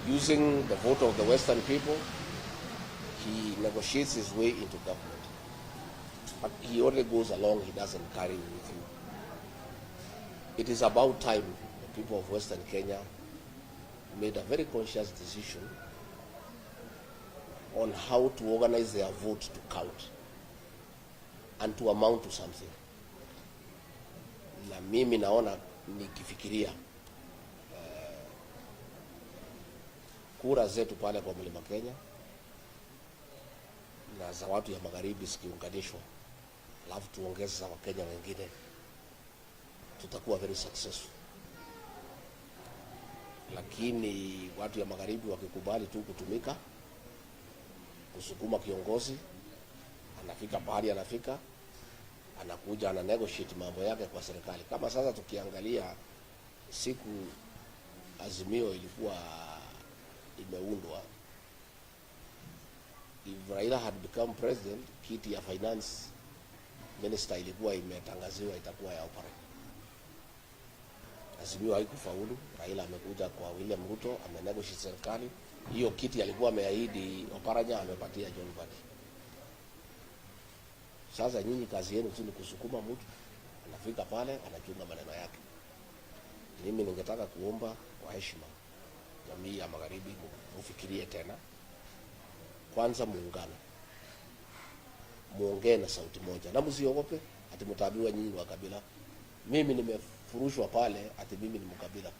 using the vote of the Western people, he negotiates his way into government. But he only goes along, he doesn't carry with him. It is about time the people of Western Kenya made a very conscious decision on how to organize their vote to count and to amount to something. Na mimi naona nikifikiria kura zetu pale kwa Mlima Kenya na za watu ya magharibi zikiunganishwa, alafu tuongeze za Wakenya wengine, tutakuwa very successful. Lakini watu ya magharibi wakikubali tu kutumika kusukuma kiongozi, anafika pahali anafika, anakuja ana negotiate mambo yake kwa serikali. Kama sasa tukiangalia siku Azimio ilikuwa imeundwa, if Raila had become president, kiti ya finance minister ilikuwa imetangaziwa itakuwa ya Opera. Azimio haikufaulu, Raila amekuja kwa William Ruto, amenegotiate serikali. Hiyo kiti alikuwa ameahidi Oparanya, amepatia John Mbadi. Sasa nyinyi kazi yenu tu ni kusukuma mtu, anafika pale anachunga maneno yake. Mimi ningetaka kuomba kwa heshima jamii ya magharibi mufikirie tena. Kwanza muungane, muongee na sauti moja, na msiogope ati mtaambiwa nyinyi wa kabila. Mimi nimefurushwa pale ati mimi ni mkabila.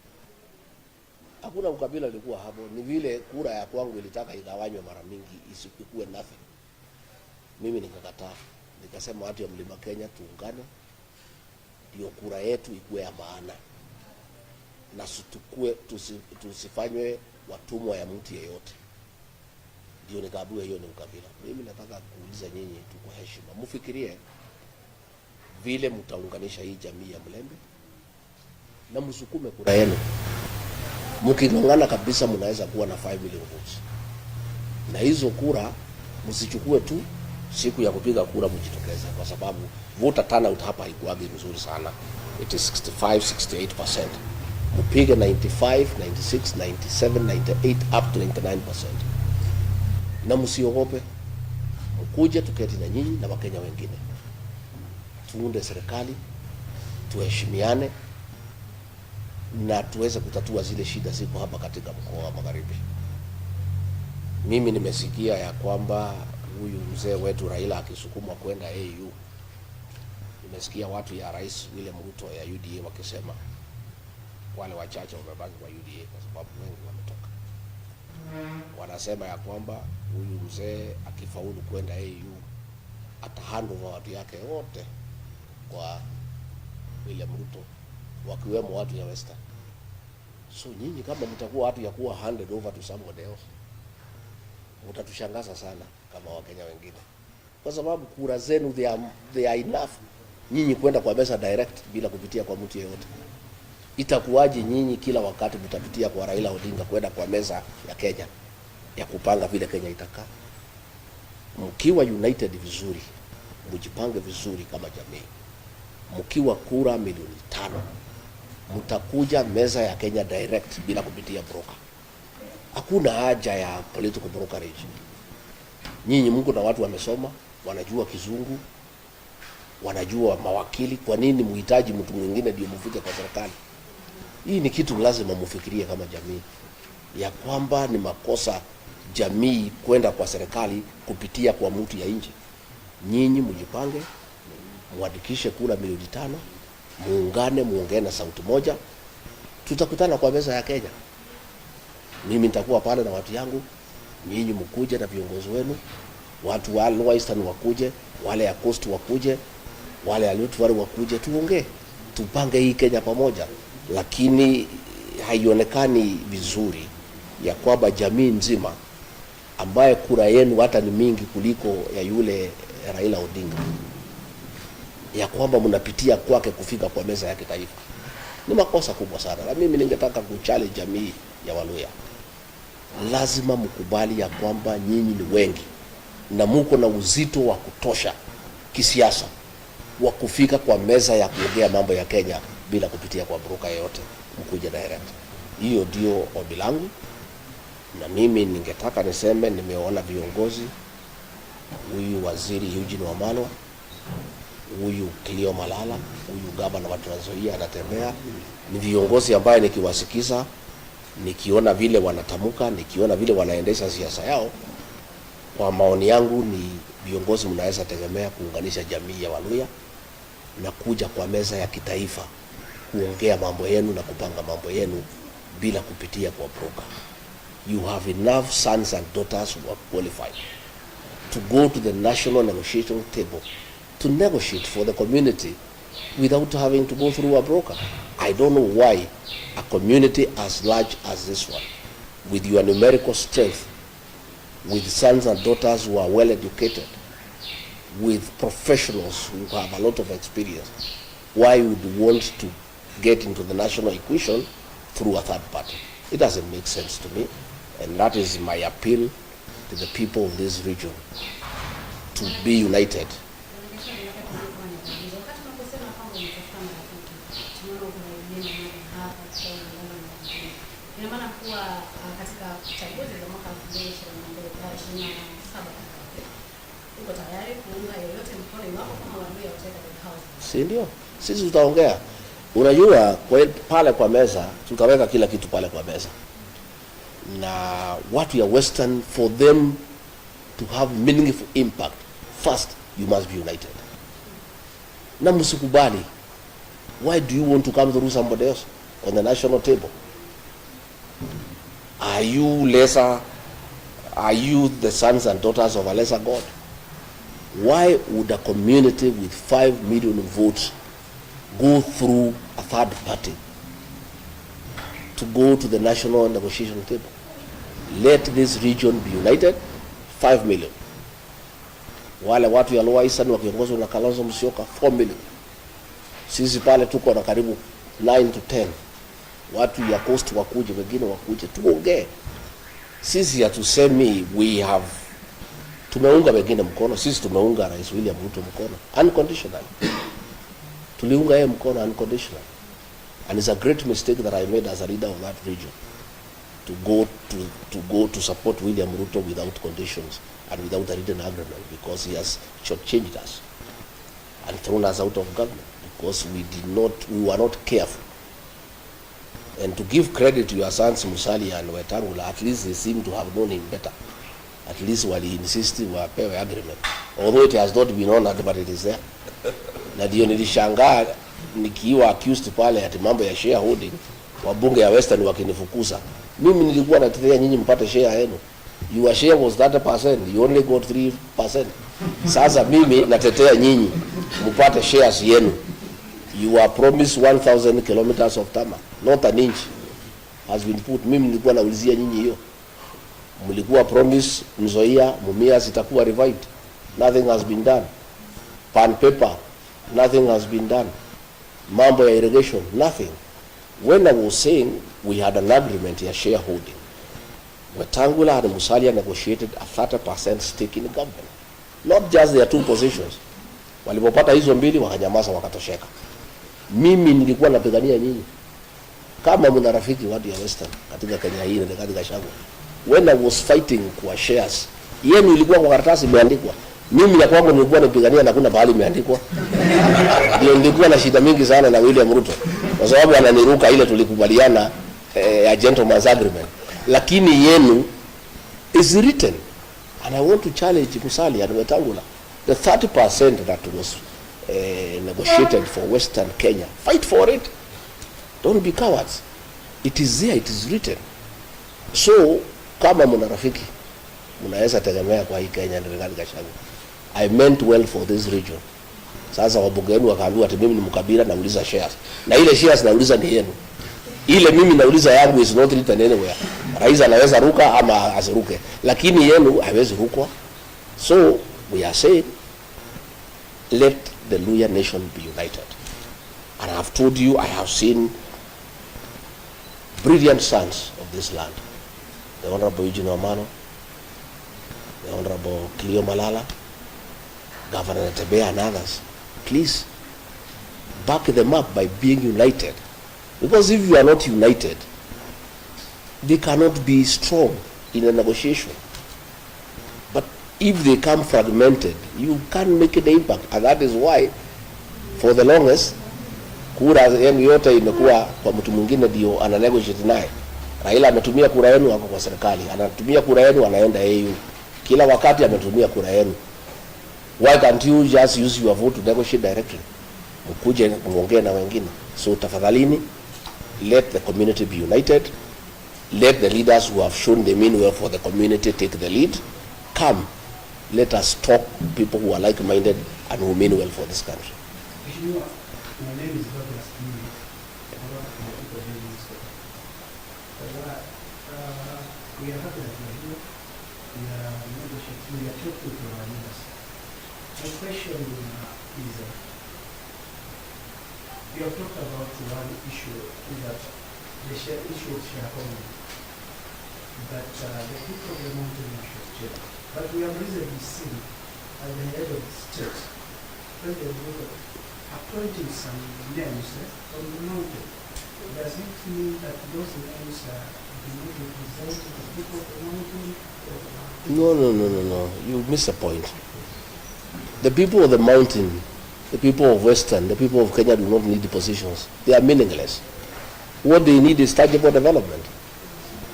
Hakuna ukabila ulikuwa hapo, ni vile kura ya kwangu ilitaka igawanywe mara mingi isikuwe nothing. Mimi nikakataa, nikasema watu ya Mlima Kenya tuungane, ndio kura yetu ikuwe ya maana, na tusifanywe watumwa ya mtu yeyote. Ndio nikaambiwa hiyo ni ukabila. Mimi nataka kuuliza nyinyi tu kwa heshima, mfikirie vile mtaunganisha hii jamii ya Mlembe na msukume kura yenu. Mkingangana kabisa mnaweza kuwa na 5 million votes. Na hizo kura msichukue tu siku ya kupiga kura mjitokeze, kwa sababu voter turnout hapa haikuagi mzuri sana. It is 65-68%. Mpige 95, 96, 97, 98 up to 99%. Na msiogope, mkuje tuketi na nyinyi na Wakenya wengine, tuunde serikali, tuheshimiane na tuweze kutatua zile shida ziko hapa katika mkoa wa Magharibi. Mimi nimesikia ya kwamba huyu mzee wetu Raila akisukumwa kwenda AU. Nimesikia watu ya Rais William Ruto ya UDA wakisema wale wachache wamebaki kwa UDA kwa sababu wengi wametoka. Wanasema ya kwamba huyu mzee akifaulu kwenda AU atahandle watu yake wote kwa William Ruto, wakiwemo watu ya Western. So nyinyi kama mtakuwa watu ya kuwa handed over to somebody else, mtatushangaza sana kama Wakenya wengine, kwa sababu kura zenu they are enough nyinyi kwenda kwa mesa direct bila kupitia kwa mtu yeyote. Itakuwaje nyinyi kila wakati mtapitia kwa Raila Odinga kwenda kwa meza ya Kenya ya kupanga vile Kenya itakaa? Mkiwa united vizuri, mjipange vizuri kama jamii, mkiwa kura milioni 5, mtakuja meza ya Kenya direct bila kupitia broker. Hakuna haja ya political brokerage. Nyinyi mko na watu wamesoma, wanajua kizungu, wanajua mawakili. Kwa nini muhitaji mtu mwingine ndio mfike kwa serikali? Hii ni kitu lazima mufikirie kama jamii, ya kwamba ni makosa jamii kwenda kwa serikali kupitia kwa mtu ya nje. Nyinyi mjipange, muandikishe kura milioni 5, muungane, muongee na sauti moja, tutakutana kwa meza ya Kenya. Mimi nitakuwa pale na watu yangu, nyinyi mkuje na viongozi wenu, watu wa Western wakuje, wale ya Coast wakuje, wale ya Rift Valley wakuje, tuongee, tupange hii Kenya pamoja. Lakini haionekani vizuri ya kwamba jamii nzima ambaye kura yenu hata ni mingi kuliko ya yule Raila Odinga, ya kwamba mnapitia kwake kufika kwa meza ya kitaifa. Ni makosa kubwa sana. Na mimi ningetaka kuchallenge jamii ya Waluya. Lazima mkubali ya kwamba nyinyi ni wengi na mko na uzito wa kutosha kisiasa wa kufika kwa meza ya kuongea mambo ya Kenya bila kupitia kwa broker yote, mkuje direct. Hiyo ndio ombi langu, Na mimi ningetaka niseme nimeona viongozi, huyu waziri Eugene Wamalwa, huyu Cleo Malala, huyu gavana wa Trans Nzoia anatembea, ni viongozi ambaye nikiwasikiza, nikiona vile wanatamuka, nikiona vile wanaendesha siasa yao, kwa maoni yangu ni viongozi mnaweza tegemea kuunganisha jamii ya Waluya na kuja kwa meza ya kitaifa kuongea mambo yenu na kupanga mambo yenu bila kupitia kwa broker. You have enough sons and daughters who are qualified to go to the national negotiation table to negotiate for the community without having to go through a broker. I don't know why a community as large as this one, with your numerical strength, with sons and daughters who are well educated, with professionals who have a lot of experience, why would you want to get into the national equation through a third party? It doesn't make sense to me, and that is my appeal to the people of this region to be united. Si ndio? Sisi tutaongea. Unajua pale kwa meza tutaweka kila kitu pale kwa meza. Na watu ya Western, for them to have meaningful impact, first you must be united. Na msikubali. Why do you want to come through somebody else on the national table? Are you lesser? Are you the sons and daughters of a lesser God? Why would a community with 5 million votes go through a third party to go to the national negotiation table? Let this region be united. 5 million. Wale watu ya Lower Eastern wakiongozwa na Kalonzo Musyoka 4 million. Sisi pale tuko na karibu 9 to 10. Watu ya Coast wakuje, wengine wakuje, tuongee. Sisi hatusemi we have, tumeunga wengine mkono. Sisi tumeunga Rais William Ruto mkono unconditional. Tuliunga yeye mkono unconditional. And it's a great mistake that I made as a leader of that region to go to support William Ruto without conditions and without a written agreement, because he has shortchanged us and thrown us out of government because we were not careful. And to give credit to your sons Musalia and Wetangula, at least they seem to have known him better. At least wali insist wapewe agreement, although it has not been honored, but it is there. Na ndio nilishangaa nikiwa accused pale ati mambo ya shareholding, wabunge ya Western wakinifukuza. Mimi nilikuwa natetea nyinyi mpate share yenu. Your share was 30%, you only got 3%. Sasa mimi natetea nyinyi mpate shares yenu. You are promised 1,000 kilometers of tarmac, not an inch has been put. Mimi nilikuwa naulizia nyinyi hiyo. Mlikuwa promise Nzoia, Mumias itakuwa revived. Nothing has been done. Pan paper, nothing has been done. Mambo ya irrigation, nothing. When I was saying we had an agreement ya shareholding, Wetangula and Musalia negotiated a 30% stake in the government. Not just their 2 positions. Walipopata hizo mbili wakanyamaza wakatosheka. Mimi nilikuwa napigania nyinyi. Kama mna rafiki watu ya Western katika Kenya hii na katika Gachagua, when I was fighting kwa shares, yenu ilikuwa kwa karatasi imeandikwa. Mimi ya kwangu nilikuwa napigania na kuna bahali imeandikwa. Ndio nilikuwa na shida mingi sana na William Ruto, kwa sababu ananiruka ile tulikubaliana a gentleman's agreement. Lakini yenu is written, and I want to challenge Musalia and Wetangula. The 30% that was negotiated for Western Kenya, fight for it. Don't be cowards. It is there, it is written. So kama mna rafiki mnaweza tegemea kwa hii Kenya ndio Gachagua. I meant well for this region. Sasa wabunge wenu wakaambiwa ati mimi ni mkabila nauliza shares. Na ile shares nauliza ni yenu. Ile mimi nauliza yangu is not written anywhere. Rais anaweza ruka ama asiruke, lakini yenu haiwezi rukwa. So we are saying, let the Luya nation be united. And I have told you, I have seen brilliant sons of this land. The Honorable Eugene Wamalwa, the Honorable Cleo Malala, Governor Tebea and others. Please, back them up by being united. Because if you are not united, they cannot be strong. in a negotiation. But if they come fragmented, you can't make the impact. And that is why, for the longest, kura yenu yote imekuwa kwa mtu mwingine ndio ana negotiate naye. Raila ametumia kura yenu wako kwa serikali, anatumia kura yenu anaenda AU. Kila wakati ametumia kura yenu. Why can't you just use your vote to negotiate directly? Mkuje muongee na wengine. So tafadhalini, let the community be united. Let the leaders who have shown they mean well for the community take the lead. Come, let us talk people who are like-minded and who mean well for this country. My name is Douglas. We are happy that we are here. We are negotiating. We are talking to our leaders. My question is, we have talked about one issue, that the issue of shareholding, that the people of the mountain should change. But we have recently seen at the head of the state, President Ruto appointing some names from the mountain. Does it mean that those names are not representing the people of the mountain? No. You miss the point. The people of the mountain, the people of Western, the people of Kenya do not need the positions. They are meaningless. What they need is tangible development.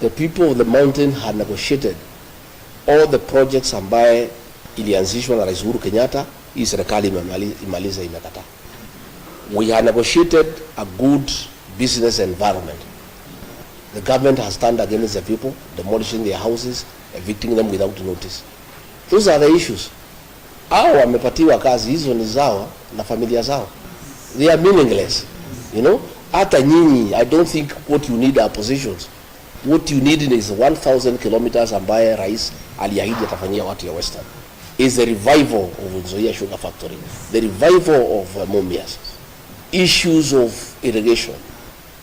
The people of the mountain had negotiated all the projects ambaye ilianzishwa na Rais Uhuru Kenyatta, hii serikali imaliza imekataa. We have negotiated a good business environment. The government has turned against the people, demolishing their houses, evicting them without notice. Those are the issues. Hao wamepatiwa kazi, hizo ni zao na familia zao. They are meaningless. You know, hata nyinyi, I don't think what you need are positions. What you need is 1,000 kilometers ambaye rais aliahidi atafanyia watu ya Western. Is the revival of Nzoia Sugar Factory, the revival of Mumias, issues of irrigation.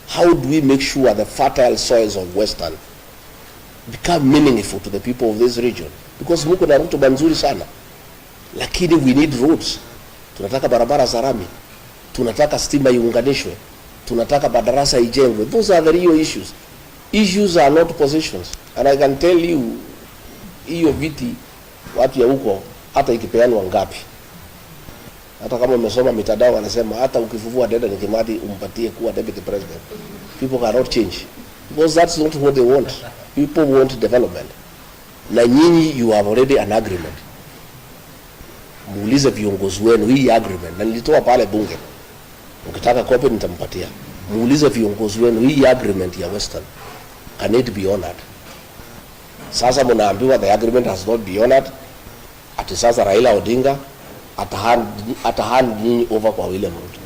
How do we make sure the fertile soils of Western become meaningful to the people of this region? Because muko na rutuba nzuri sana, lakini we need roads. Tunataka barabara za rami, tunataka stima iunganishwe, tunataka madarasa ijengwe. Those are the real issues. Issues are not positions. And I can tell you, hiyo viti watu ya huko hata ikipeanwa ngapi, hata kama umesoma mitandao wanasema hata ukifufua dada ni Kimathi umpatie kuwa deputy president, people cannot change, because that's not what they want. People want development. Na nyinyi you have already an agreement. Muulize viongozi wenu hii agreement, na nilitoa pale bunge, ukitaka copy nitampatia. Muulize viongozi wenu hii agreement ya Western, can it be honored? Sasa mnaambiwa the agreement has not been honored. Ati sasa Raila Odinga atahand nyinyi over kwa William Ruto.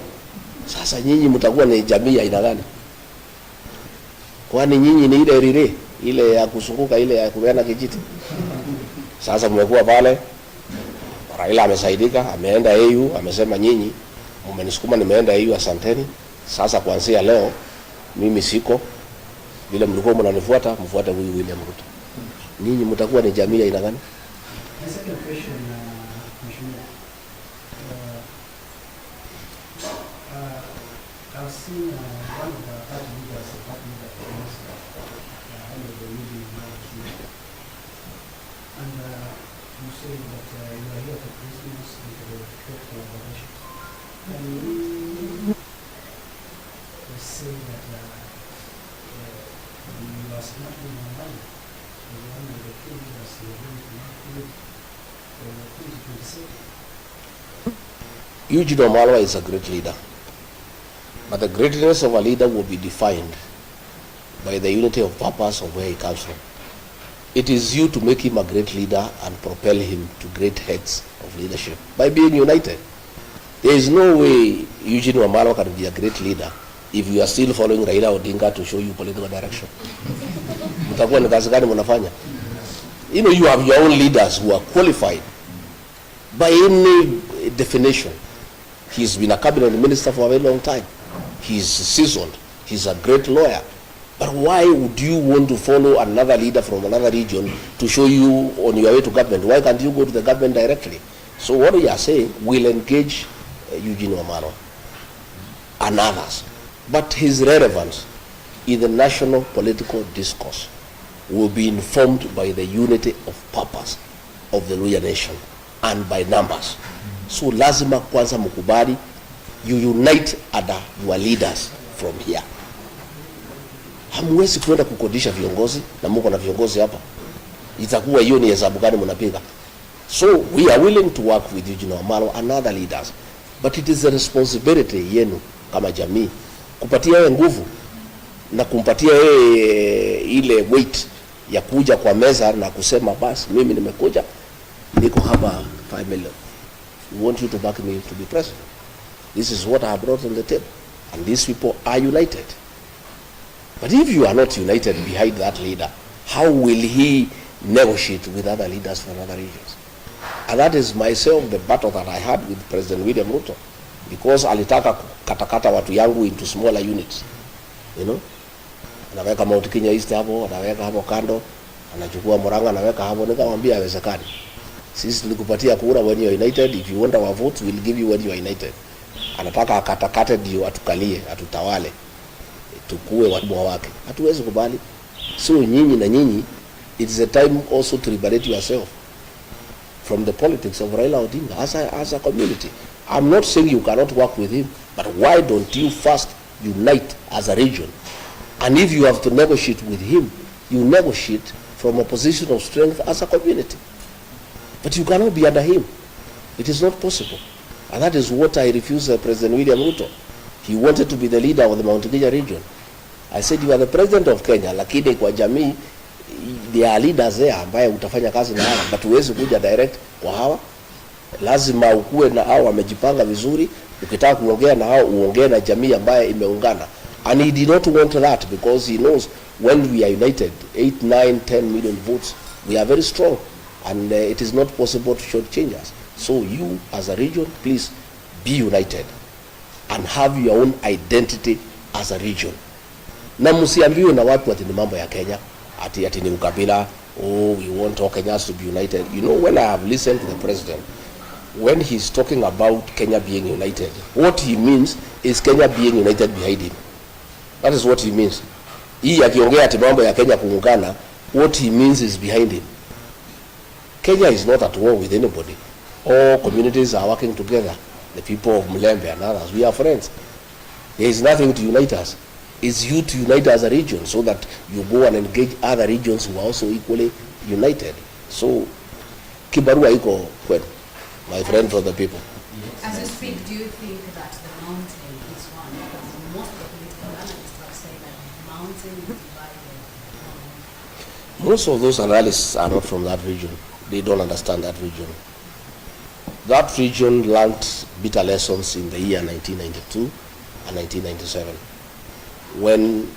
Sasa nyinyi mtakuwa ni jamii ya aina gani? Kwani nyinyi ni ile rire ile ya kusunguka ile ya kubeana kijiti? Sasa mmekuwa pale, Raila amesaidika, ameenda AU, amesema nyinyi mmenisukuma nimeenda AU, asanteni. Sasa kuanzia leo mimi siko, vile mlikuwa mnanifuata mfuate huyu William Ruto. Nyinyi mtakuwa ni jamii ya aina gani? The second question, I've seen one of the party leaders, and you say that you are here for Christmas and for the short collaboration. And we say that you are not in your mind. One of the key leaders you are going to include for 2027. Eugene Wamalwa is a great leader. But the greatness of a leader will be defined by the unity of purpose of where he comes from. It is you to make him a great leader and propel him to great heights of leadership by being united. There is no way Eugene Wamalwa can be a great leader if you are still following Raila Odinga to show you political direction. Mtakuwa ni kazi gani mnafanya? You know, you have your own leaders who are qualified by any definition. He's been a cabinet minister for a very long time. He's seasoned. He's a great lawyer. But why would you want to follow another leader from another region to show you on your way to government? Why can't you go to the government directly? So what we are saying, we'll engage Eugene Wamalwa and others. But his relevance in the national political discourse will be informed by the unity of purpose of the Luhya nation and by numbers. So lazima kwanza mkubali, you unite under your leaders from here. Hamwezi kwenda kukodisha viongozi na mko na viongozi hapa. Itakuwa hiyo ni hesabu gani mnapiga? So we are willing to work with Eugene Wamalwa and other leaders, but it is a responsibility yenu kama jamii kupatia yeye nguvu na kumpatia yeye ile weight ya kuja kwa meza na kusema basi mimi nimekuja, niko hapa 5 million. We want you to back me to be president. This is what I have brought on the table, and these people are united. But if you are not united behind that leader, how will he negotiate with other leaders from other regions? And that is myself the battle that I had with President William Ruto, because alitaka katakata watu yangu into smaller units, you know. Anaweka Mount Kenya East hapo, anaweka hapo kando, anachukua Murang'a anaweka hapo. Nikamwambia haiwezekani. Sisi tulikupatia kura when you are united. If you want our votes, we'll give you when you are united. Anataka akatakate ndio atukalie, atutawale, tukue wakubwa wake. Hatuwezi kubali. So nyinyi na nyinyi, it is a time also to liberate yourself from the politics of Raila Odinga as a community. I'm not saying you cannot work with him, but why don't you first unite as a region? And if you have to negotiate with him, you negotiate from a position of strength as a community. But you cannot be under him. It is not possible. And that is what I refused President William Ruto. He wanted to be the leader of the Mount Kenya region. I said, you are the president of Kenya, lakini kwa jamii, there are leaders there ambaye utafanya kazi na hawa, but huwezi kuja direct kwa hawa. Lazima ukue na hao wamejipanga vizuri. Ukitaka kuongea na hao, uongee na jamii ambaye imeungana. And he did not want that, because he knows when we are united, 8, 9, 10 million votes, we are very strong, and it is not possible to shortchange us. So you as a region, please be united and have your own identity as a region. Na msiambiwe na watu ati ni mambo ya Kenya, ati ni ukabila, oh we want all Kenyans to be united. You know, when I have listened to the president, when he's talking about Kenya being united, what he means is Kenya being united behind him. That is what he means. Hii akiongea ati mambo ya Kenya kuungana, what he means is behind him. Kenya is not at war with anybody. All communities are working together. The people of Mlembe and others, we are friends. There is nothing to unite us. It's you to unite as a region, so that you go and engage other regions who are also equally united. So kibarua iko kwenu, my friend from the people. As you speak, do you think that the mountain is one? Because most of the political analysts have said that the mountain is divided. Most of those analysts are not from that region. They don't understand that region. That region learned bitter lessons in the year 1992 and 1997, when,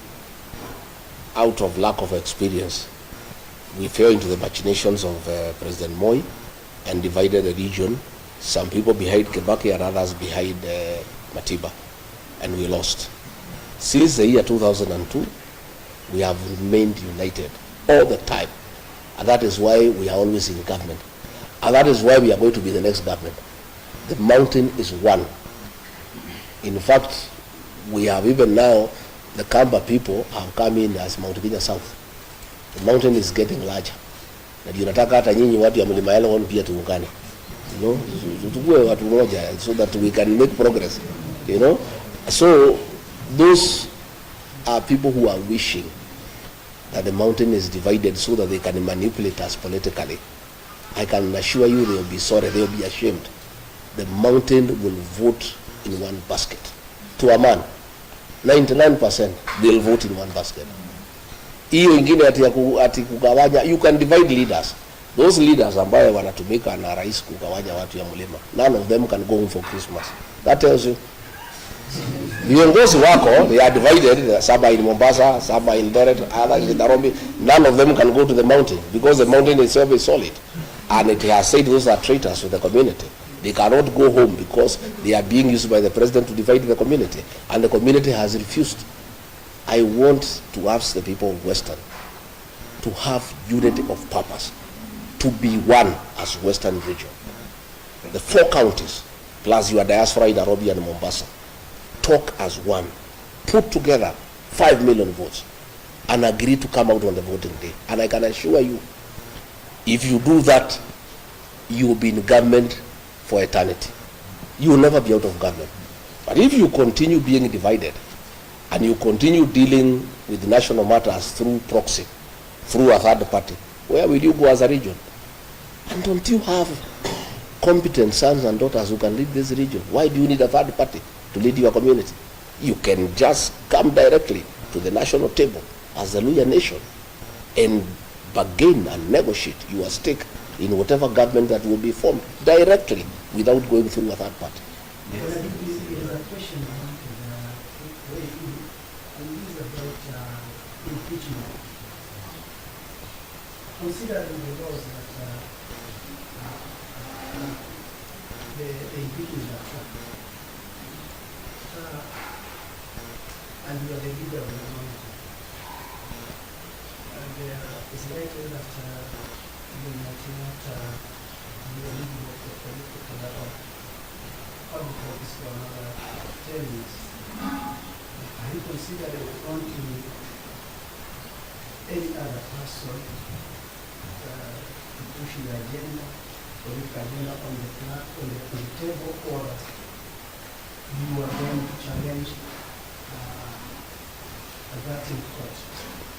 out of lack of experience, we fell into the machinations of President Moi and divided the region, some people behind Kibaki and others behind Matiba, and we lost. Since the year 2002, we have remained united all the time, and that is why we are always in government, and that is why we are going to be the next government. The mountain is one. In fact, we have even now, the Kamba people have come in as Mount Kenya South. The mountain is getting larger. Na ndio nataka hata nyinyi watu ya Mlima Elgon pia tuungane. You know, tukue watu moja so that we can make progress. You know? So those are people who are wishing that the mountain is divided so that they can manipulate us politically. I can assure you they will be sorry, they will be ashamed. The mountain will vote in one basket. To a man, 99% they'll vote in one basket. Hiyo ingine ati kugawanya, you can divide leaders. Those leaders ambayo wanatumika na rais kugawanya watu ya mlima, none of them can go home for Christmas. That tells you. Viongozi wako, they are divided, some are in Mombasa, some are in Eldoret, others in Nairobi. None of them can go to the mountain, because the mountain itself is solid. And it has said those are traitors to the community. They cannot go home because they are being used by the president to divide the community. And the community has refused. I want to ask the people of Western to have unity of purpose, to be one as Western region. The 4 counties, plus your diaspora in Nairobi and Mombasa, talk as one. Put together 5 million votes and agree to come out on the voting day. And I can assure you, if you do that, you will be in government for eternity. You will never be out of government. But if you continue being divided, and you continue dealing with national matters through proxy, through a third party, where will you go as a region? And don't you have competent sons and daughters who can lead this region? Why do you need a third party to lead your community? You can just come directly to the national table as the Luya nation and bargain and negotiate your stake in whatever government that will be formed directly without going through a third party. There is a question I wanted to weigh in, and this is about impeachment. Considering the laws that the impeachment are and you are the leader of the minority, and it's likely that you might not be eligible for political public office for another 10 years. Are you considering wanting any other person to push the agenda, or the agenda on the table, or you are going to challenge that in court?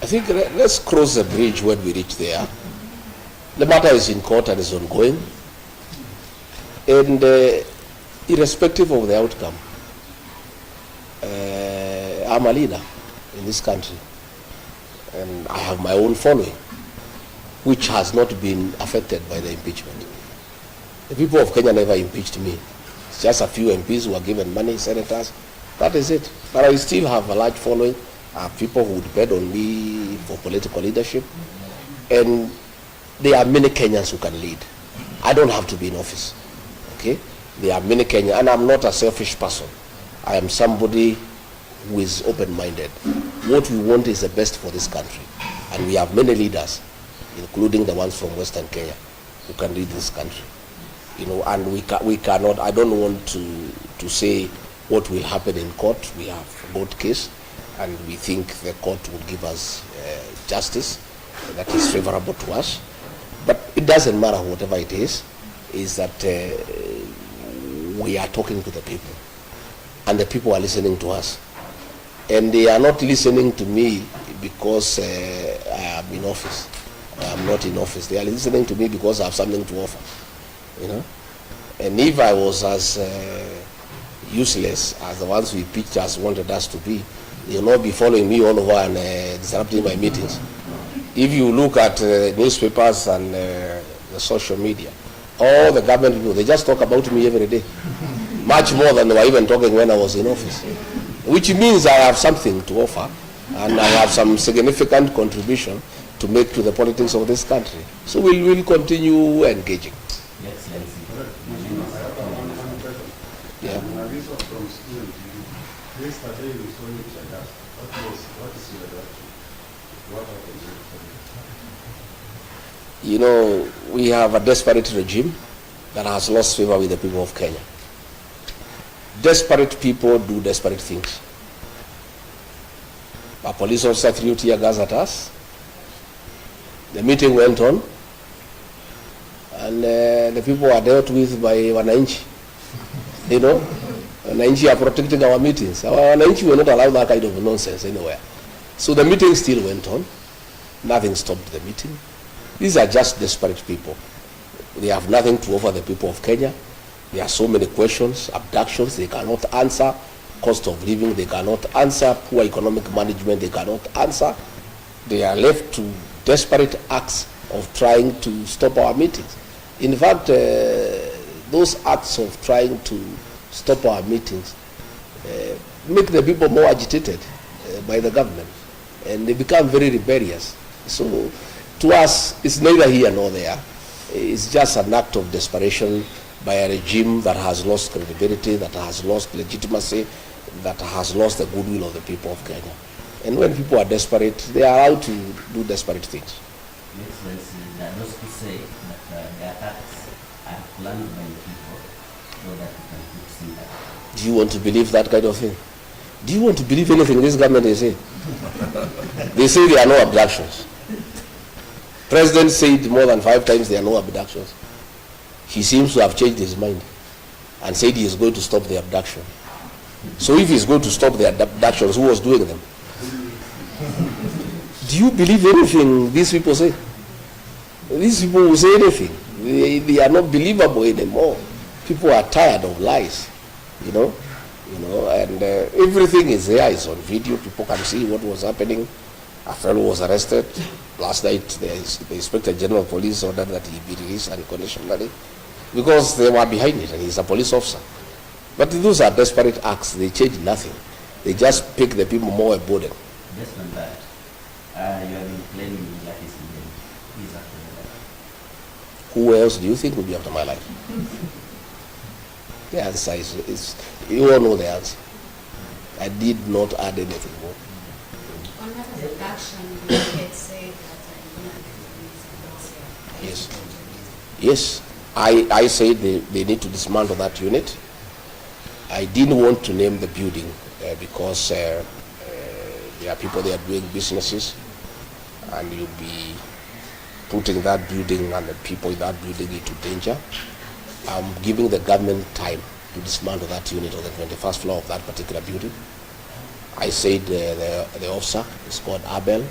I think let's cross the bridge when we reach there. The matter is in court and is ongoing. And irrespective of the outcome, I'm a leader in this country. And I have my own following, which has not been affected by the impeachment. The people of Kenya never impeached me. It's just a few MPs who are given money, senators. That is it. But I still have a large following. I have people who depend on me for political leadership. And there are many Kenyans who can lead. I don't have to be in office. Okay? There are many Kenyans, and I'm not a selfish person. I am somebody who is open-minded. What we want is the best for this country. And we have many leaders, including the ones from Western Kenya, who can lead this country. You know, and we cannot, I don't want to say what will happen in court. We have a court case, and we think the court will give us justice that is favorable to us. But it doesn't matter whatever it is that we are talking to the people, and the people are listening to us. And they are not listening to me because I am in office. I am not in office. They are listening to me because I have something to offer. You know? And if I was as useless as the ones we pitched us wanted us to be, they will not be following me all over and disrupting my meetings. If you look at newspapers and the social media, all the government people, they just talk about me every day. Much more than they were even talking when I was in office. Which means I have something to offer, and I have some significant contribution to make to the politics of this country. So we will continue engaging. Yes, Yeah. From CitizenTV, yesterday we saw you Teargassed. What is your reaction? What happened? You know, we have a desperate regime that has lost favor with the people of Kenya. Desperate people do desperate things. A police officer threw tear gas at us. The meeting went on, and the people were dealt with by Wananchi. You know, Wananchi are protecting our meetings. Our Wananchi will not allow that kind of nonsense anywhere. So the meeting still went on. Nothing stopped the meeting. These are just desperate people. They have nothing to offer the people of Kenya. There are so many questions, abductions, they cannot answer. Cost of living, they cannot answer. Poor economic management, they cannot answer. They are left to desperate acts of trying to stop our meetings. In fact, those acts of trying to stop our meetings make the people more agitated by the government, and they become very rebellious. So to us, it's neither here nor there. It's just an act of desperation by a regime that has lost credibility, that has lost legitimacy, that has lost the goodwill of the people of Kenya. And when people are desperate, they are allowed to do desperate things. Excellency, there are those who say that the attacks are planned by the people so that we can put that. Do you want to believe that kind of thing? Do you want to believe anything this government is saying? They say there are no abductions. President said more than 5 times there are no abductions. He seems to have changed his mind and said he is going to stop the abduction. So if he is going to stop the abductions, who was doing them? Do you believe anything these people say? These people who say anything, they are not believable anymore. People are tired of lies, you know, and everything is there. It's on video. People can see what was happening. A fellow was arrested last night. The Inspector General of Police ordered that he be released unconditionally because they were behind it, and he's a police officer. But those are desperate acts. They change nothing. They just pick the people more a burden. Just on that, you have been claiming that is after your life. Who else do you think will be after my life? The answer is you all know the answer. I did not add anything more. On that as abduction, you had said that Yes. Yes. I said they need to dismantle that unit. I didn't want to name the building because there are people there doing businesses, and you'll be putting that building and the people in that building into danger. I'm giving the government time to dismantle that unit on the 21st floor of that particular building. I said the officer is called Abel.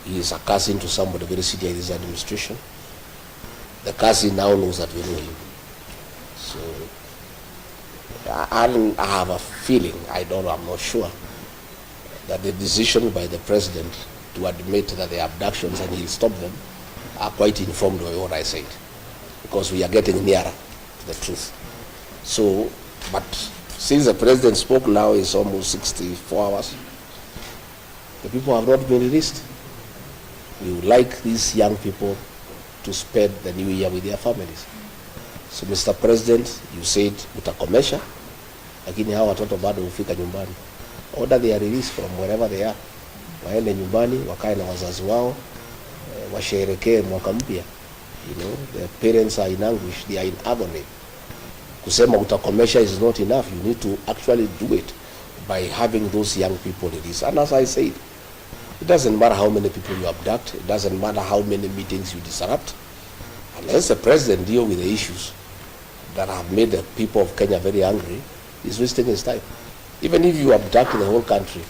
He is a cousin to somebody very senior in this administration. The cousin now knows that we know him. So I have a feeling, I'm not sure, that the decision by the president to admit that the abductions and he'll stop them are quite informed by what I said, because we are getting nearer to the truth. So, but since the president spoke now, it's almost 64 hours. The people have not been released. We would like these young people to spend the new year with their families. So Mr. President, you said utakomesha, lakini hawa watoto bado hufika nyumbani. Order their release from wherever they are. Waende nyumbani, wakae na wazazi wao, washerekee mwaka mpya. You know, the parents are in anguish, they are in agony. Kusema utakomesha is not enough. You need to actually do it by having those young people released. And as I said, it doesn't matter how many people you abduct, it doesn't matter how many meetings you disrupt, unless the president deal with the issues that have made the people of Kenya very angry, he's wasting his time. Even if you abduct the whole country,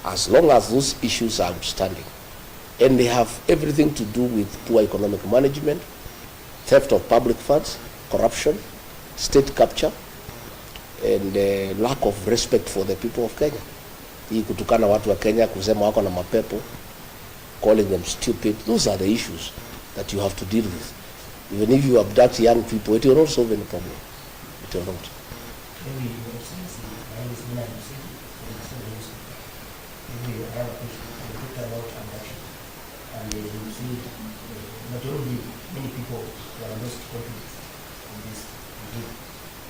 as long as those issues are outstanding, and they have everything to do with poor economic management, theft of public funds, corruption, state capture, and lack of respect for the people of Kenya. Hii kutukana watu wa Kenya, kusema wako na mapepo, calling them stupid, those are the issues that you have to deal with. Even if you abduct young people, it will not solve any problem. It will not. Maybe your Excellency, my name is Milan Musiki, maybe I have a question. You talked about abduction, and you see not only many people who are lost confidence in this regime,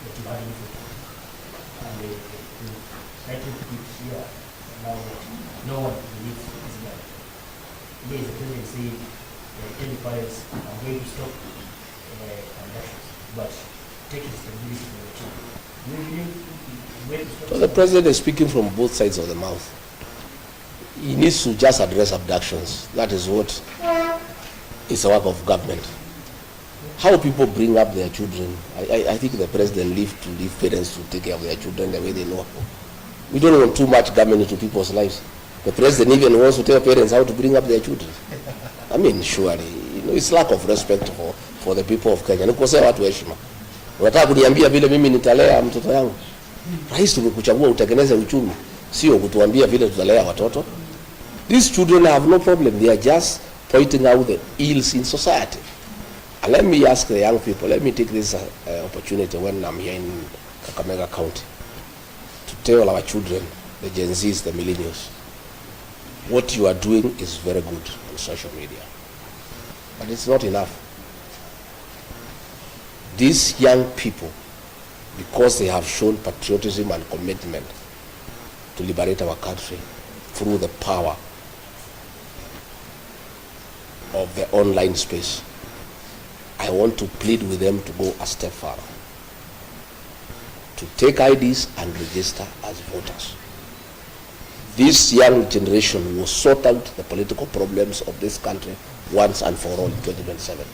but you had info. And you try to put it here now that no one believes this guy. Today the president saying tell the parents I'm going to stop abductions, but take responsibility for the children. Do you believe going to stop? So the president is speaking from both sides of the mouth. He needs to just address abductions. That is what is the work of government. How people bring up their children, I think the president leave parents to take care of their children the way they know. We don't want too much government into people's lives. The president even wants to tell parents how to bring up their children. I mean, surely, it's lack of respect for the people of Kenya. Nikosea watu heshima. Unataka kuniambia vile mimi nitalea mtoto yangu? Rais tumekuchagua utengeneze uchumi, sio kutuambia vile tutalea watoto. These children have no problem. They are just pointing out the ills in society. And let me ask the young people, let me take this opportunity when I'm here in Kakamega County to tell our children, the Gen Zs, the millennials, what you are doing is very good on social media. But it's not enough. These young people, because they have shown patriotism and commitment to liberate our country through the power of the online space, I want to plead with them to go a step further, to take IDs and register as voters. this young generation will sort out the political problems of this country once and for all in 2027.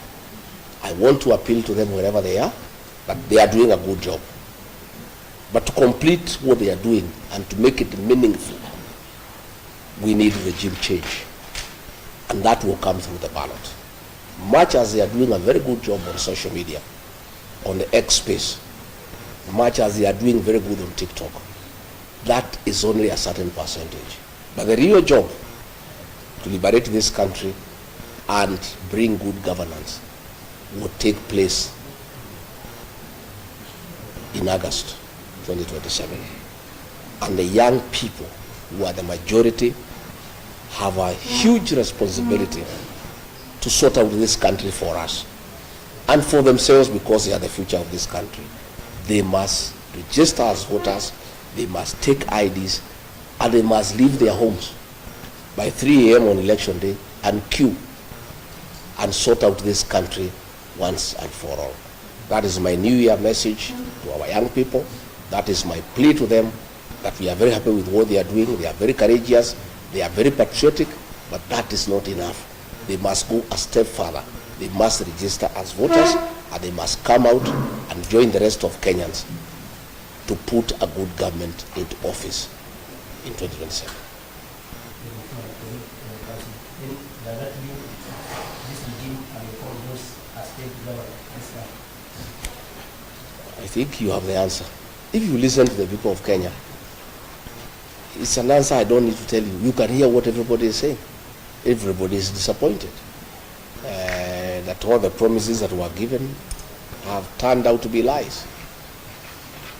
I want to appeal to them wherever they are, that they are doing a good job. But to complete what they are doing and to make it meaningful, we need regime change. And that will come through the ballot. Much as they are doing a very good job on social media, on the X space, much as they are doing very good on TikTok, that is only a certain percentage. But the real job to liberate this country and bring good governance will take place in August 2027. And the young people, who are the majority, have a huge responsibility to sort out this country for us and for themselves, because they are the future of this country. They must register as voters, they must take IDs, and they must leave their homes by 3 a.m. on election day and queue and sort out this country once and for all. That is my New Year message to our young people. That is my plea to them, that we are very happy with what they are doing. They are very courageous, they are very patriotic, but that is not enough. They must go a step further. They must register as voters, and they must come out and join the rest of Kenyans to put a good government into office in 2027. I think you have the answer. If you listen to the people of Kenya, it's an answer I don't need to tell you. You can hear what everybody is saying. Everybody is disappointed that all the promises that were given have turned out to be lies.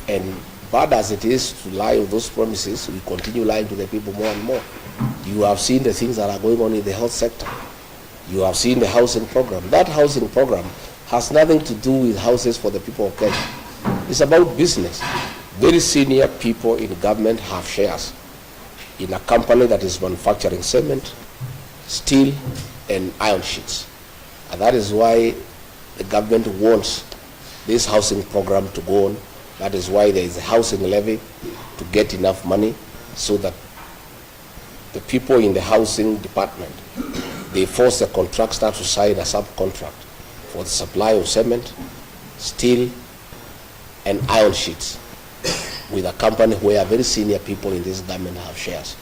And bad as it is to lie on those promises, we continue lying to the people more and more. You have seen the things that are going on in the health sector. You have seen the housing program. That housing program has nothing to do with houses for the people of Kenya. It's about business. Very senior people in government have shares in a company that is manufacturing cement, steel, and iron sheets. And that is why the government wants this housing program to go on. That is why there is a housing levy to get enough money so that the people in the housing department, they force the contractor to sign a subcontract for the supply of cement, steel, and iron sheets with a company where very senior people in this government have shares.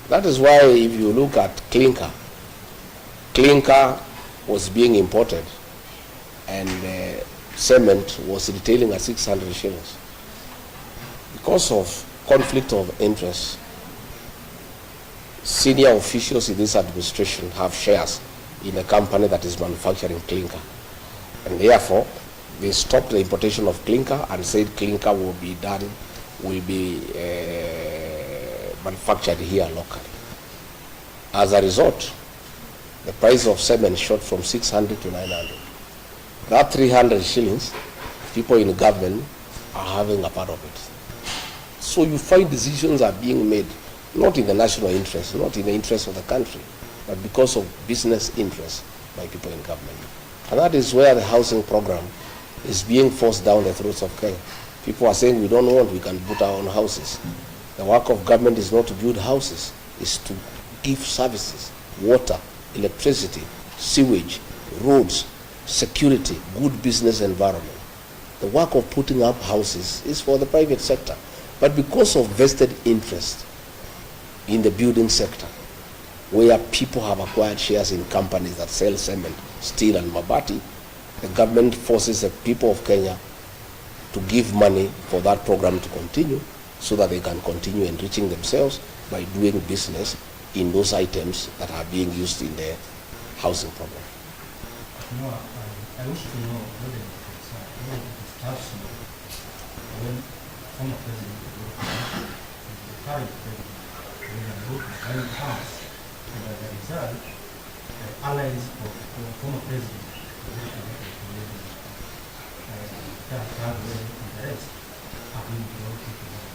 That is why if you look at clinker was being imported and cement was retailing at 600 shillings. Because of conflict of interest, senior officials in this administration have shares in a company that is manufacturing clinker. And therefore, they stopped the importation of clinker and said clinker will be manufactured here locally. As a result, the price of cement shot from 600 to 900. That 300 shillings, people in government are having a part of it. So you find decisions are being made, not in the national interest, not in the interest of the country, but because of business interests by people in government. And that is where the housing program is being forced down the throats of Kenya. People are saying we don't want, we can put our own houses. The work of government is not to build houses, it's to give services, water, electricity, sewage, roads, security, good business environment. The work of putting up houses is for the private sector. But because of vested interest in the building sector, where people have acquired shares in companies that sell cement, steel, and mabati, the government forces the people of Kenya to give money for that program to continue so that they can continue enriching themselves by doing business in those items that are being used in the housing program. No, I wish to know whether it disturbs you when former president, the current president, when comes, and as a result, the allies of the former president, are being devoted to that.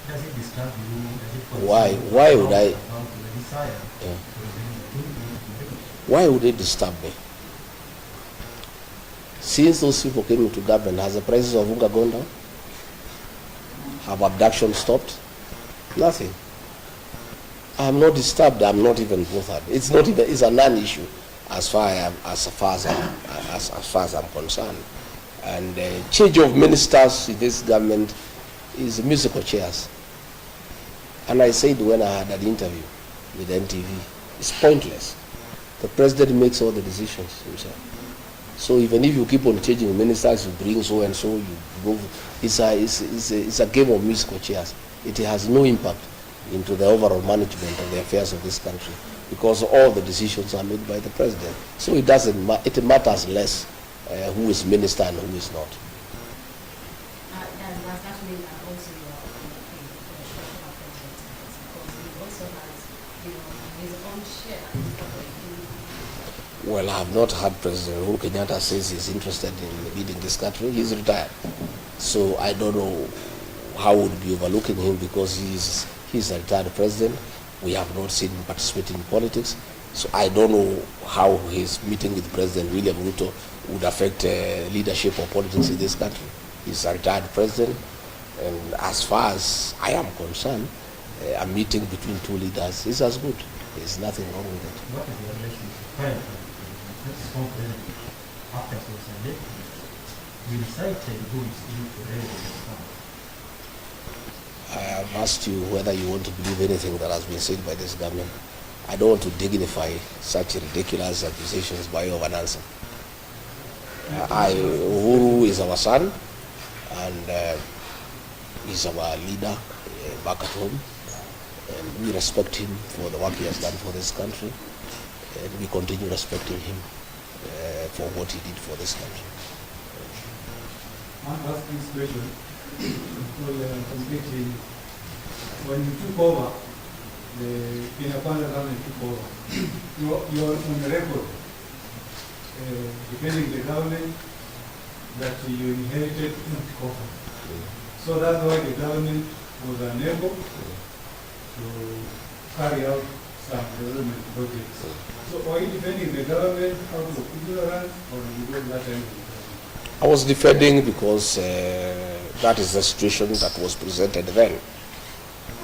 Does it disturb you? Why would I? Yeah. Why would it disturb me? Since those people came into government, has the prices of unga gone down? Have abductions stopped? Nothing. I'm not disturbed. I'm not even bothered. It's not even. It's a non-issue as far as I'm concerned. And change of ministers in this government is musical chairs. And I said when I had an interview with NTV, it's pointless. The president makes all the decisions himself. So even if you keep on changing ministers, you bring so and so, you go. It's a game of musical chairs. It has no impact into the overall management of the affairs of this country, because all the decisions are made by the president. So it doesn't it matters less who is minister and who is not. Does that mean that also you are okay for the special president, because he also has, his own share? Well, I have not heard President Uhuru Kenyatta says he's interested in leading this country. He's retired, so I don't know how would be overlooking him, because he's a retired president. We have not seen him participate in politics, so I don't know how his meeting with President William Ruto would affect leadership or politics in this country. He's a retired president, and as far as I am concerned, a meeting between two leaders is as good. There's nothing wrong with it. What is the relationship? Let's compare after Sunday. We decided who is in the I have asked you whether you want to believe anything that has been said by this government. I don't want to dignify such ridiculous accusations by way of an answer. Uhuru is our son, and he's our leader back at home, and we respect him for the work he has done for this country, and we continue respecting him for what he did for this country. I'm asking this question because completely, when you took over, the Kenya government took over, you're on the record defending the government that you inherited not over. So that's why the government was unable to carry out some development projects. So are you defending the government out of ignorance, or did you go that time? I was defending because that is the situation that was presented then.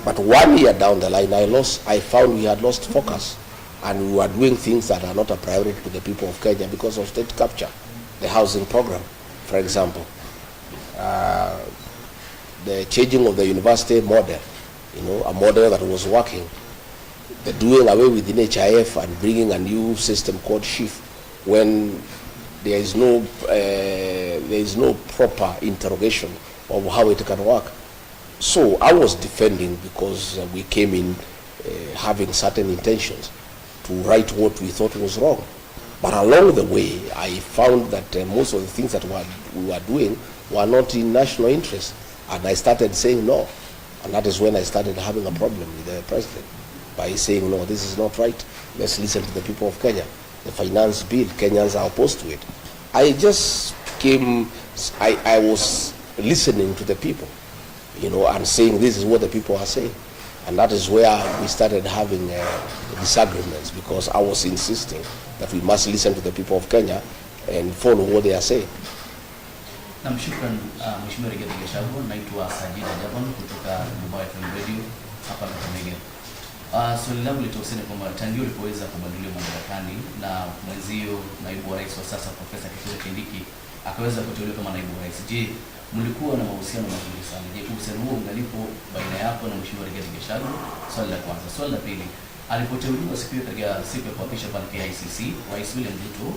But 1 year down the line, I found we had lost focus, and we were doing things that are not a priority to the people of Kenya because of state capture. The housing program, for example, the changing of the university model, a model that was working, the doing away with NHIF and bringing a new system called SHIF, when there is no proper interrogation of how it can work. So I was defending because we came in having certain intentions to right what we thought was wrong. But along the way, I found that most of the things that we were doing were not in national interest. And I started saying no. And that is when I started having a problem with the president, by saying, no, this is not right. Let's listen to the people of Kenya. The finance bill, Kenyans are opposed to it. I was listening to the people, and saying this is what the people are saying. And that is where we started having disagreements, because I was insisting that we must listen to the people of Kenya and follow what they are saying. Namshukran Mheshimiwa Gachagua, naitwa Sajida Jaban kutoka Balindiway Radio hapa Kakamega. Swali langu litahusiana kwamba tangu ulipoweza kubadilishwa madarakani na mwenzio naibu wa rais wa sasa Profesa Kithure Kindiki akaweza kuteuliwa kama naibu rais, je, mlikuwa na mahusiano mazuri sana? Je, uhusiano huo ungalipo baina yako na Mheshimiwa Gachagua? Swali la kwanza. Swali la pili, alipoteuliwa siku ya kuapisha pale KICC, Rais William Ruto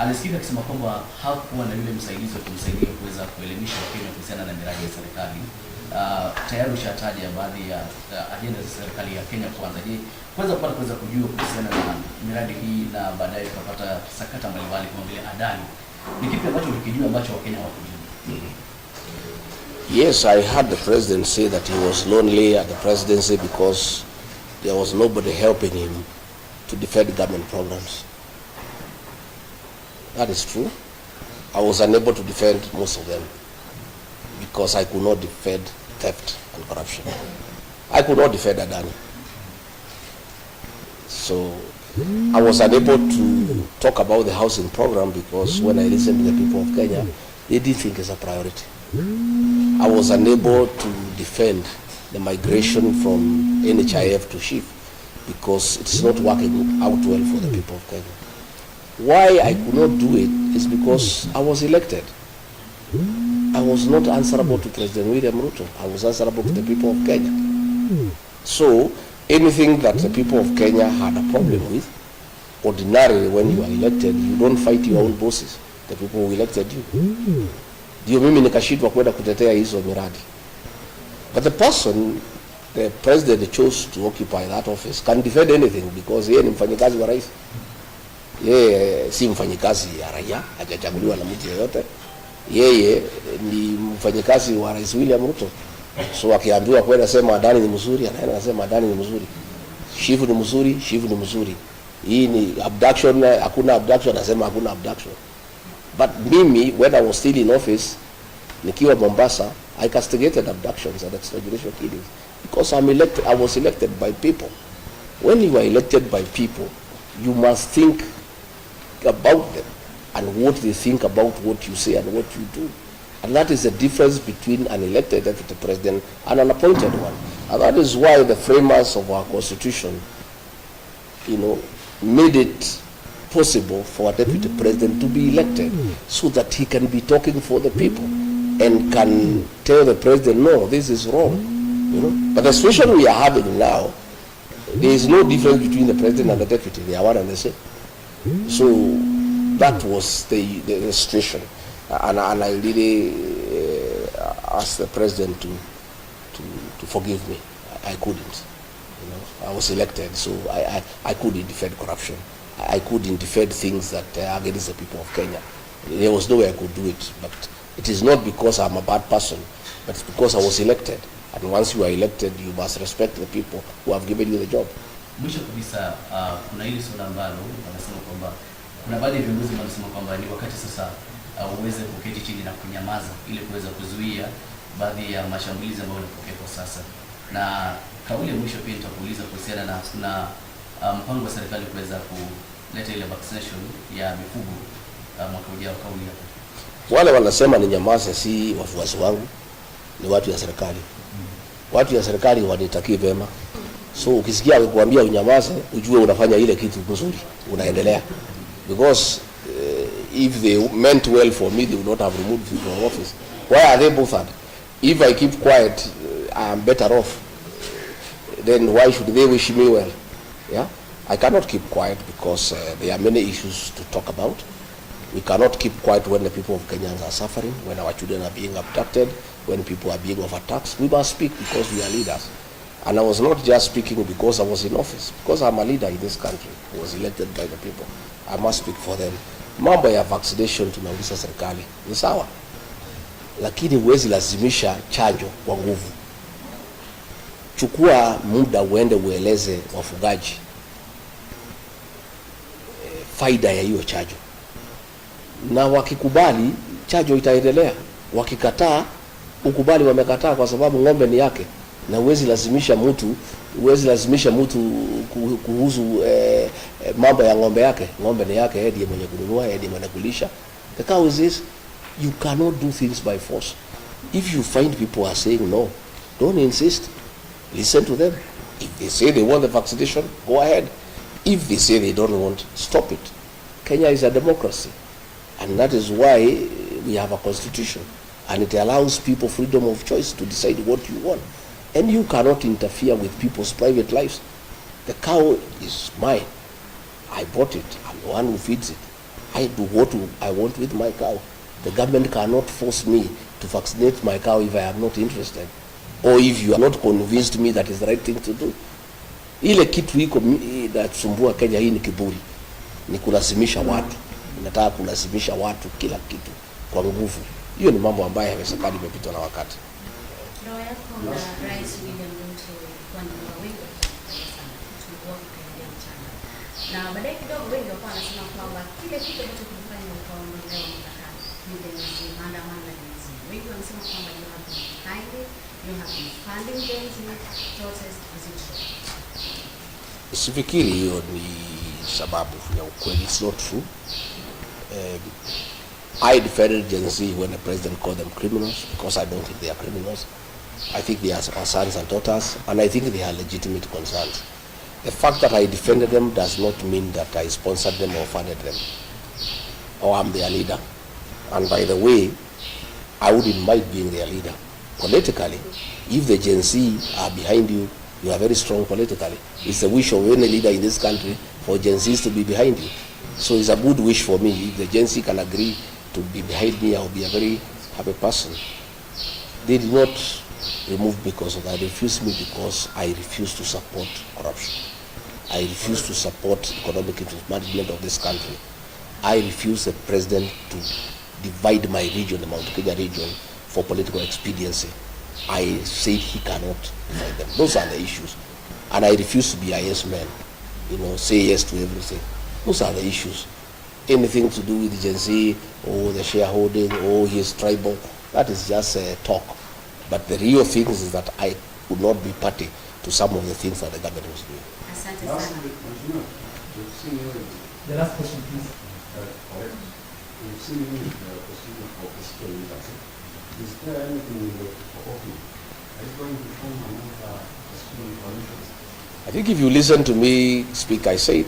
alisikika akisema kwamba hakuwa na yule msaidizi wa kumsaidia kuweza kuelimisha Wakenya kuhusiana na miradi ya serikali. Tayari ushataja baadhi ya ajenda za serikali ya Kenya Kwanza. Je, kuweza kujua kuhusiana na miradi hii na baadaye kupata sakata mbalimbali kama vile adani, ni kipi ambacho ulikijua ambacho Wakenya hawakujua? Yes, I heard the president say that he was lonely at the presidency because there was nobody helping him to defend government programs. That is true. I was unable to defend most of them because I could not defend theft and corruption. I could not defend Adani. So I was unable to talk about the housing program because when I listened to the people of Kenya, they didn't think it's a priority. I was unable to defend the migration from NHIF to SHIF because it's not working out well for the people of Kenya. Why I could not do it is because I was elected. I was not answerable to President William Ruto. I was answerable to the people of Kenya. So anything that the people of Kenya had a problem with, ordinarily when you are elected, you don't fight your own bosses, the people who elected you. Ndio mimi nikashindwa kwenda kutetea hizo miradi. But the person, the president chose to occupy that office can defend anything because yeye ni mfanyikazi wa rais. Yeye si mfanyikazi ya raia, hajachaguliwa na mtu yeyote. Yeye ni mfanyikazi wa Rais William Ruto. So akiambiwa kwenda sema Adani ni mzuri, anaenda anasema Adani ni mzuri. Shifu ni mzuri, Shifu ni mzuri. Hii ni abduction, hakuna abduction, anasema hakuna abduction. But mimi, when I was still in office, nikiwa Mombasa, I castigated abductions and extrajudicial killings because I was elected by people. When you are elected by people, you must think about them and what they think about what you say and what you do. And that is the difference between an elected deputy president and an appointed one. And that is why the framers of our constitution, made it possible for a deputy president to be elected so that he can be talking for the people and can tell the president, no, this is wrong. But the situation we are having now, there is no difference between the president and the deputy. They are one and the same. So that was the situation. And I really asked the president to forgive me. I couldn't. I was elected, so I couldn't defend corruption. I couldn't defend things that are against the people of Kenya. There was no way I could do it. But it is not because I'm a bad person, but it's because I was elected. And once you are elected, you must respect the people who have given you the job. Mwisho kabisa, kuna hili swala ambalo wanasema kwamba kuna baadhi ya viongozi wanasema kwamba ni wakati sasa uweze kuketi chini na kunyamaza ili kuweza kuzuia baadhi ya mashambulizi ambayo yanatokea kwa sasa. Na kauli ya mwisho pia nitakuuliza kuhusiana na kuna mpango wa serikali kuweza kuleta ile vaccination ya mifugo mwaka ujao. Kauli yako. Wale wanasema ni nyamaza si wafuasi wangu, ni watu ya serikali. Watu ya serikali wanitakie vema. So ukisikia kukuambia unyamaze, ujue unafanya ile kitu nzuri, unaendelea. Because if they meant well for me, they would not have removed me from office. Why are they bothered? If I keep quiet, I am better off. Then why should they wish me well? Yeah, I cannot keep quiet because there are many issues to talk about. We cannot keep quiet when the people of Kenya are suffering, when our children are being abducted, when people are being overtaxed. We must speak because we are leaders. And I was not just speaking because I was in office, because I'm a leader in this country. I was elected by the people. I must speak for them. Mambo ya vaccination tunauliza serikali ni sawa, lakini huwezi lazimisha chanjo kwa nguvu. Chukua muda uende ueleze wafugaji faida ya hiyo chanjo, na wakikubali chanjo itaendelea. Wakikataa, ukubali wamekataa kwa sababu ng'ombe ni yake, na huwezi lazimisha mtu kuhusu mambo ya ng'ombe yake. Ng'ombe ni yake, yeye ndiye mwenye kununua, yeye ndiye mwenye kulisha. The cow is this. You cannot do things by force. If you find people are saying no, don't insist. Listen to them. If they say they want the vaccination, go ahead. If they say they don't want, stop it. Kenya is a democracy, and that is why we have a constitution, and it allows people freedom of choice to decide what you want. And you cannot interfere with people's private lives. The cow is mine. I bought it. I'm the one who feeds it. I do what I want with my cow. The government cannot force me to vaccinate my cow if I am not interested, or if you are not convinced me that is the right thing to do. Ile kitu iko inasumbua Kenya hii ni kiburi. Ni kulazimisha watu. Nataka kulazimisha watu kila kitu kwa nguvu. Hiyo ni mambo ambayo haiwezekani, imepitwa na wakati. Roho yako na Rais William Ruto kwa nini wengi sana tulikuwa tukiendelea mchana. Na baadaye kidogo wengi wakawa wanasema kwamba kile kitu ambacho kilifanya ukaondolewa madarakani ni densi maandamano na densi. Wengi wanasema kwamba you have been behind it, you have been funding densi, protest is it true? Sifikiri hiyo ni sababu ya ukweli. It's not true. I defended Gen Z when the president called them criminals because I don't think they are criminals. I think they are our sons and daughters, and I think they are legitimate concerns. The fact that I defended them does not mean that I sponsored them or funded them, or I'm their leader. And by the way, I wouldn't mind being their leader. Politically, if the Gen Z are behind you, you are very strong politically. It's the wish of any leader in this country for Gen Zs to be behind you. So it's a good wish for me. If the Gen Z can agree to be behind me, I'll be a very happy person. They did not remove me because of that. They refused me because I refuse to support corruption. I refuse to support economic mismanagement of this country. I refuse the president to divide my region, the Mount Kenya region, for political expediency. I said he cannot divide them. Those are the issues. And I refuse to be a yes man, say yes to everything. Those are the issues. Anything to do with the Gen Z or the shareholding or his tribal, that is just talk. But the real thing is that I would not be party to some of the things that the government was doing. The last question, please. We've seen you proceeding for political leadership. Is there anything in the offering? Are you going to form another political coalition? I think if you listen to me speak, I said,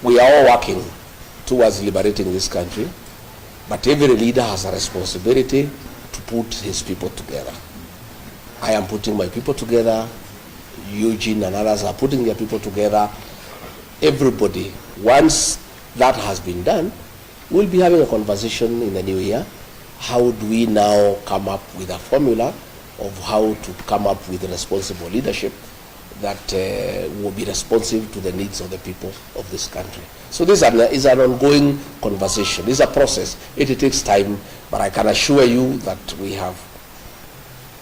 we are all working towards liberating this country, but every leader has a responsibility to put his people together. I am putting my people together. Eugene and others are putting their people together. Everybody, once that has been done, we'll be having a conversation in the new year. How do we now come up with a formula of how to come up with responsible leadership that will be responsive to the needs of the people of this country? So this is an ongoing conversation. This is a process. It takes time, but I can assure you that we have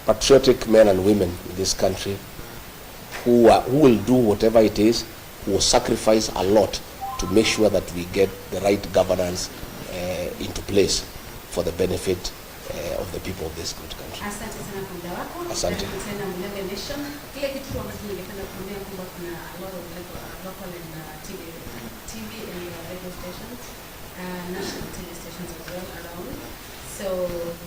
patriotic men and women in this country who will do whatever it is, who will sacrifice a lot to make sure that we get the right governance into place for the benefit of the people of this good country. Asante sana kwa muda wako. Asante. Tena Mlenge Nation. Kile kitu ambacho ningependa kuambia kwamba kuna a lot of local and TV and radio stations, national TV stations as well around. So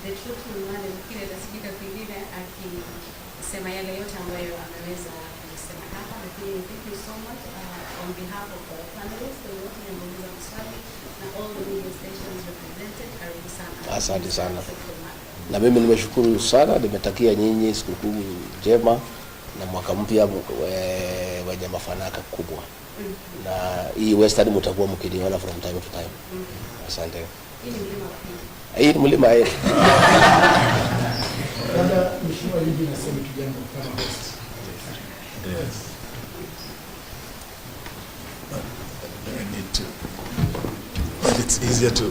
the truth will run in kile tasikika kwingine akisema yale yote ambayo ameweza kusema hapa, lakini thank you so much on behalf of our panelists, the wote wameuliza maswali na all the media stations represented. Karibu sana. Asante sana. Na mimi nimeshukuru sana, nimetakia nyinyi sikukuu njema na mwaka mpya wenye mafanaka kubwa. Na hii Western mtakuwa mkiniona from time to time. Asante. Hii ni mlima wa pili. Hii ni mlima hii. Dada mheshimiwa hivi nasema kijambo kama host. Yes. I need to. But it's easier to.